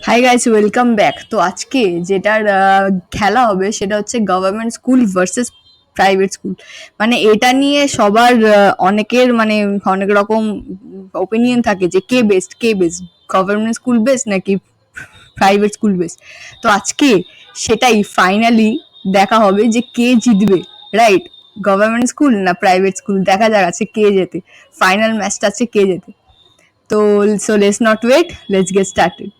Hi guys, welcome back. তো আজকে যেটার খেলা হবে সেটা হচ্ছে government school versus private school. মানে এটা নিয়ে সবার অনেকের মানে অনেক রকম ওপিনিয়ন থাকে যে কে বেস্ট গভর্নমেন্ট স্কুল বেস্ট নাকি প্রাইভেট স্কুল বেস্ট। তো আজকে সেটাই ফাইনালি দেখা হবে যে কে জিতবে, রাইট? গভর্নমেন্ট স্কুল না প্রাইভেট স্কুল, দেখা যাক আছে কে জেতে। ফাইনাল ম্যাচটা আছে কে জেতে। তো so let's not wait, let's get started.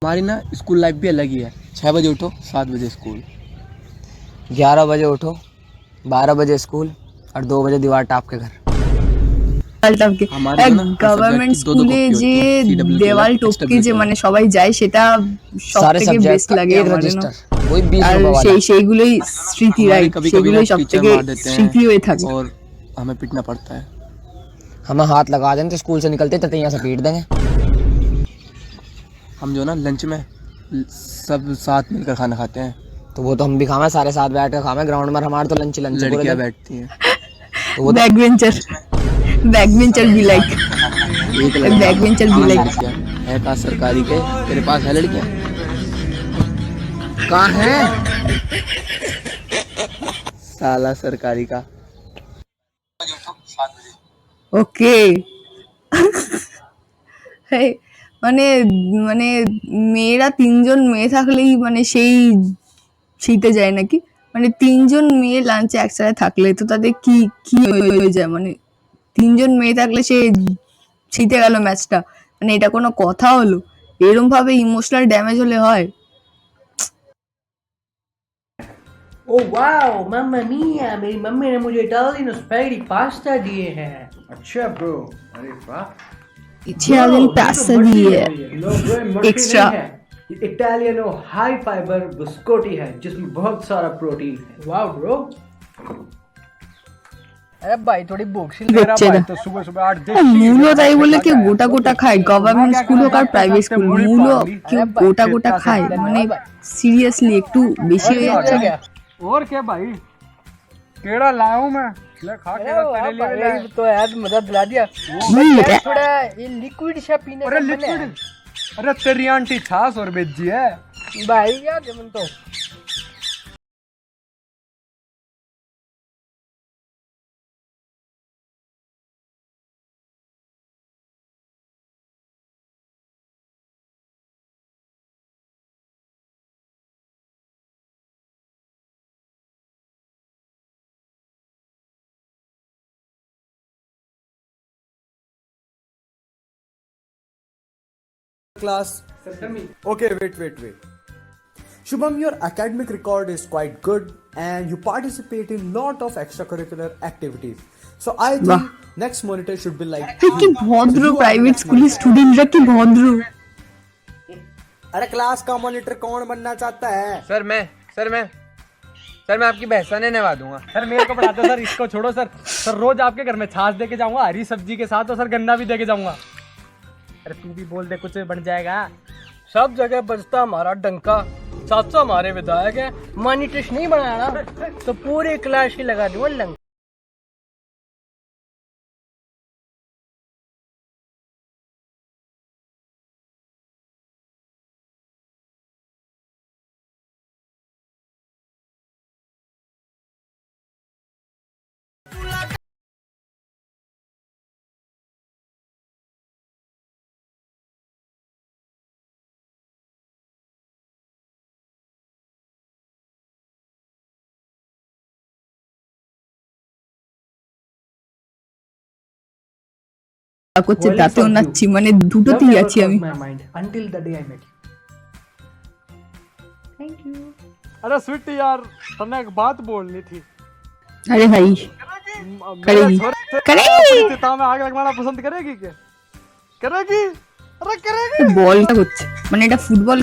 हमारी ना स्कूल लाइफ भी अलग ही है। 6 बजे उठो, 7 बजे स्कूल। 11 बजे उठो, 12 बजे स्कूल और 2 बजे दीवार टाप के घर। हमारी तो ना हर सब्जेक्ट গভর্নমেন্ট की दो दो স্কুলে कॉपी যে होती है, CW की দেওয়াল अलग, টপকে SW যে की মানে अलग। সবাই যায় সেটা সব सारे থেকে सब्जेक्ट বেস্ট का লাগে एक আমার না। रजिस्टर, वही बीस আর रुपए वाला। সেইগুলোই স্মৃতি, हमारी রাইট? कभी कभी ना সেগুলোই সব टीचर থেকে मार देते স্মৃতি হয়ে हैं থাকে। और हमें पीटना पड़ता है। हमें हाथ लगा देंगे तो स्कूल से निकलते ततैया से पीट देंगे। हम जो ना लंच में सब साथ मिलकर खाना खाते हैं। तो वो तो हम भी खावे, सारे साथ बैठ कर खावे ग्राउंड में। हमारे तो लंच लंच पूरे लड़कियां दिन। बैठती हैं। तो वो तो back bencher, back bencher be like, एक लड़का, ব্যাক बेंचर बी 5 लाइक। लड़कियां। है कहाँ सरकारी के? तेरे पास है लड़कियां? कहाँ है साला सरकारी का? ওকে। মানে মানে মেয়েরা তিনজন মেয়ে থাকলেই মানে সেই শীতে যায় নাকি? মানে তিনজন মেয়ে লাঞ্চে একসাথে থাকলে তো তাদের কি কি হয়ে যায়? মানে তিনজন মেয়ে থাকলে সে জিতে গেল ম্যাচটা, মানে এটা কোনো কথা হলো? এরম ভাবে ইমোশনাল ড্যামেজ হলে হয়? ओ वाओ मम्मा मिया, मेरी मम्मी ने मुझे इटालियन स्पाइडी पास्ता दिए हैं। अच्छा ब्रो, अरे वाह। ইটালিয়ান Bro, ये तो পাস্তা मट्ठी দিয়ে है भैया। नो ब्रो, ये मट्ठी एक्स्ट्रा। नहीं है। ये इटालियनो हाई फाइबर बिस्कोटी है जिसमें बहुत सारा प्रोटीन है। Wow bro. अरे भाई थोड़ी भूख सी लग रहा बच्चे भाई, ना। तो सुबह सुबह 8 মূলো তাই বলে কেউ গোটা গোটা খায়? গভর্নমেন্ট স্কুল হোক আর প্রাইভেট স্কুল, মূলো কেউ গোটা গোটা খায়? মানে সিরিয়াসলি একটু বেশি হয়ে যাচ্ছে না? और क्या भाई, केड़ा लाया हूं मैं, ले खा केड़ा तेरे लिए भी लाया। तो यार मजा दिला दिया। ये थोड़ा ये लिक्विड सा पीने अरे का मन लिक्विड, है अरे तेरी आंटी छाछ और बेची है। भाई यार जमन तो Class. Okay, wait. Shubham, your academic record is quite good and you participate in lot of extracurricular activities. So I वाह। think next monitor should be like কি you. ভদ্র So you are the private next স্কুলের monitor. স্টুডেন্টরা, কি ভদ্র। अरे class का monitor कौन बनना चाहता है? सर मैं आपकी भैंसा ने नहवा दूंगा। सर मेरे को पढ़ा दो सर, इसको छोड़ो सर। सर रोज आपके घर में छाछ दे के जाऊंगा, हरी सब्जी के साथ, और सर गन्ना भी दे के जाऊंगा। अरे तू भी बोल दे, कुछ बन जाएगा। सब जगह बजता हमारा डंका। 700 हमारे विधायक है, मॉनिटर्स नहीं बनाना तो पूरे क्लास ही लगा दूंगा लंका। করছে Well, তাতেও fuck you. নাচছি, মানে দুটোতেই Love never আছি আমি। crossed my mind until the day I met you. Thank you. अरे स्वीटी यार, तने एक बात बोलनी थी। আরে ভাই मेरे करेगी छोरे से करेगी अपनी चिता में आग लगवाना पसंद करेगी क्या? करेगी? अरे करेगी। বলটা হচ্ছে মানে এটা ফুটবল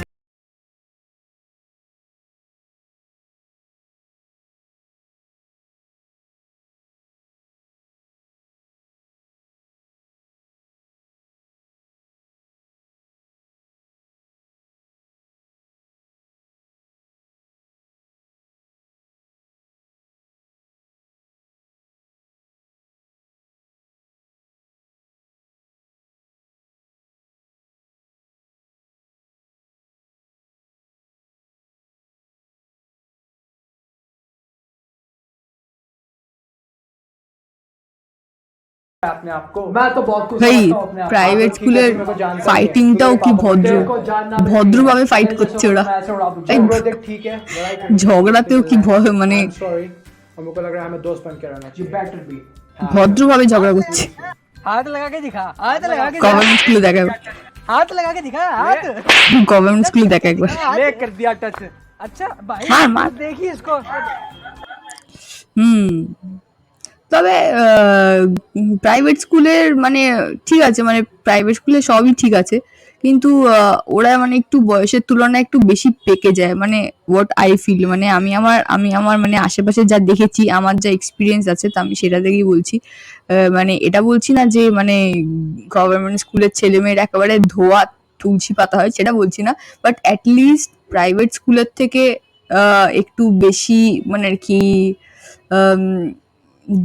अपने आप को। मैं तो बहुत कुछ ভাই समझता हूँ अपने आप को। প্রাইভেট ठीक है, স্কুলের मेरे को जानकारी है। ফাইটিংটাও কি ভদ্র, तेरे को जानना भी ভদ্রভাবে नहीं है। ফাইট तेरे করছে जैसे ওরা। मैं ऐसे उड़ा दूँ। এই चलो देख, ठीक है लड़ाई करनी है। ঝগড়াতেও কি মানে सॉरी, हमको लग रहा है हमें दोस्त बन के रहना चाहिए। बेटर बी ভদ্রভাবে ঝগড়া করছে। हाथ लगा के दिखा, हाथ लगा के গভর্নমেন্ট স্কুলে দেখা, हाथ लगा के दिखा, हाथ গভর্নমেंट স্কুলে দেখা একবার। ले कर दिया टच। अच्छा भाई मार, मार। देखिए इसको। তবে প্রাইভেট স্কুলের মানে ঠিক আছে, মানে প্রাইভেট স্কুলে সবই ঠিক আছে, কিন্তু ওরা মানে একটু বয়সের তুলনায় একটু বেশি পেকে যায়, মানে হোয়াট আই ফিল। মানে আমি আমার মানে আশেপাশে যা দেখেছি, আমার যা এক্সপিরিয়েন্স আছে, তো আমি সেটা থেকেই বলছি। মানে এটা বলছি না যে মানে গভর্নমেন্ট স্কুলের ছেলেমেয়েরা একেবারে ধোয়া তুলসী পাতা হয়, সেটা বলছি না, বাট অ্যাটলিস্ট প্রাইভেট স্কুলের থেকে একটু বেশি মানে আর কি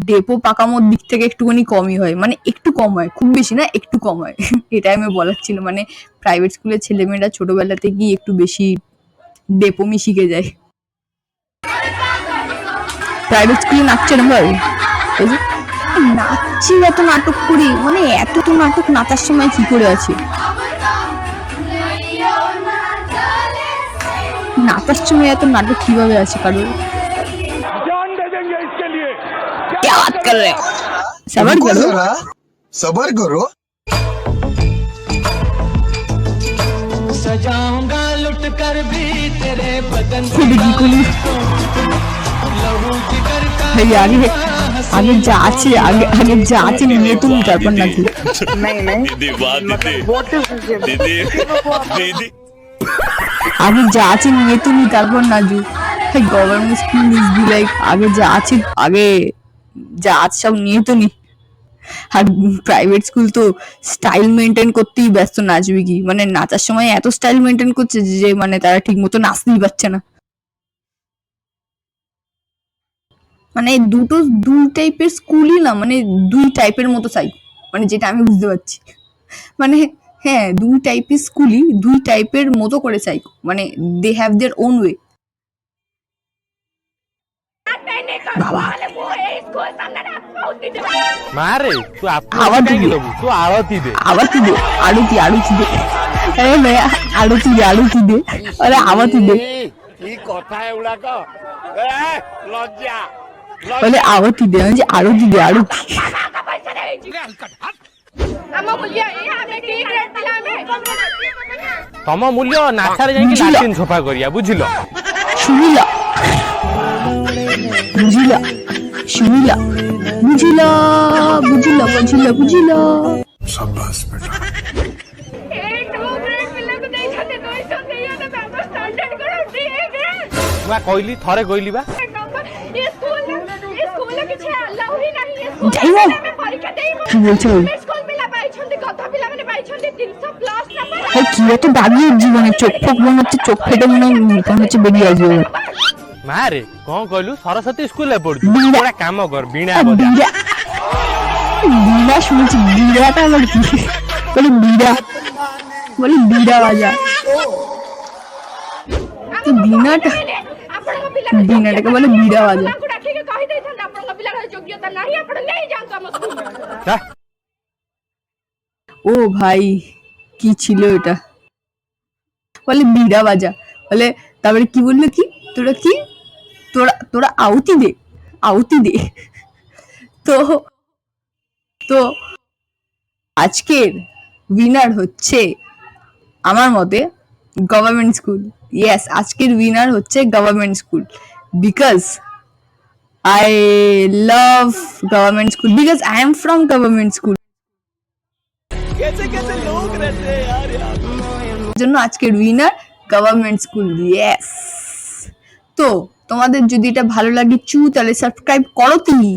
ডেপো পাকামোর দিক থেকে একটুখানি কমই হয়, মানে একটু কম হয়, খুব বেশি না, একটু কম হয়। এটাই আমি বলার ছিল, মানে প্রাইভেট স্কুলের ছেলেমেয়েরা ছোটবেলা থেকেই একটু বেশি ডেপোমি শিখে যায়। প্রাইভেট স্কুলে নাচছে না ভাই, এই যে নাচছি, এত নাটক করি, মানে এত তো নাটক নাচার সময় কি করে আছে, নাচার সময় এত নাটক কিভাবে আছে কারোর? क्या बात कर रहे हो? सबर करो, सबर करो। सजाऊंगा लुट कर भी तेरे बदन खुद की कुली भाई, आगे आगे जा আছে, আগে আগে যা আছে নিয়ে তুমি, তারপর না কি আগে যা আছে নিয়ে তুমি, তারপর Naju. Government school is be like আগে যা আছে, আগে যা আছে সব নিয়ে তো নি। আর প্রাইভেট স্কুল তো স্টাইল মেনটেন করতেই ব্যস্ত, নাচবে কি, মানে নাচার সময় এত স্টাইল মেনটেন করছে যে মানে তারা ঠিক মতো নাচতেই পারছে না। মানে দুই টাইপের স্কুলই না, মানে দুই টাইপের মতো চাই, মানে যেটা আমি বুঝতে পারছি, মানে হ্যাঁ দুই টাইপের স্কুলই দুই টাইপের মতো করে চাই, মানে they have their own way. বাবা मारे तू आवाज दे, तू आरती दे, आरती दे, आरती आरती दे, अरे भैया आरती दे, आरती दे, अरे आरती दे, কি কথা এগুলাক লজ্জা বলে আরতি দে, আমি যে আরতি দে, আরতি। तम मूल्य नाचारे जाई बुझिला। लाटिन छपा करिया बुझिलो। শুনিলা বুঝিলা, শুনিলা বুঝিলা, বুঝিলা বুঝিলা বুঝিলা। शाबाश बेटा। मैं कहली थरे कहली बा যাই হোক, কি বলছো ওই? ভাই, কি এত দাগি জীবনে, চোখ ফোক মনে হচ্ছে, চোখ ফেটে মনে হচ্ছে বেরিয়ে আসবে। मारे कौन कहलु सरस्वती स्कूल पढ़ु बीड़ा। थोड़ा काम कर बीणा बजा। বিড়া, বিড়া শুনেছি, বিড়াটা আবার কি? বলে বিড়া, বলে বিড়া বাজা, তো বিনাটা, বিনাটাকে বলে বিড়া বাজা। जा ও ভাই, কি ছিল এটা? বলে বিড়া বাজা, বলে তারপরে কি বললো, কি তোরা কি, তোরা তোরা আউতি দে, আউতি দে। তো তো আজকের উইনার হচ্ছে আমার মতে গভর্নমেন্ট স্কুল। ইয়েস, আজকের উইনার হচ্ছে government school, because I love government school, because I am from government school. জন্য আজকের উইনার গভর্নমেন্ট স্কুল। ইয়েস, তো তোমাদের যদি এটা ভালো লাগে তাহলে সাবস্ক্রাইব করো তুমি।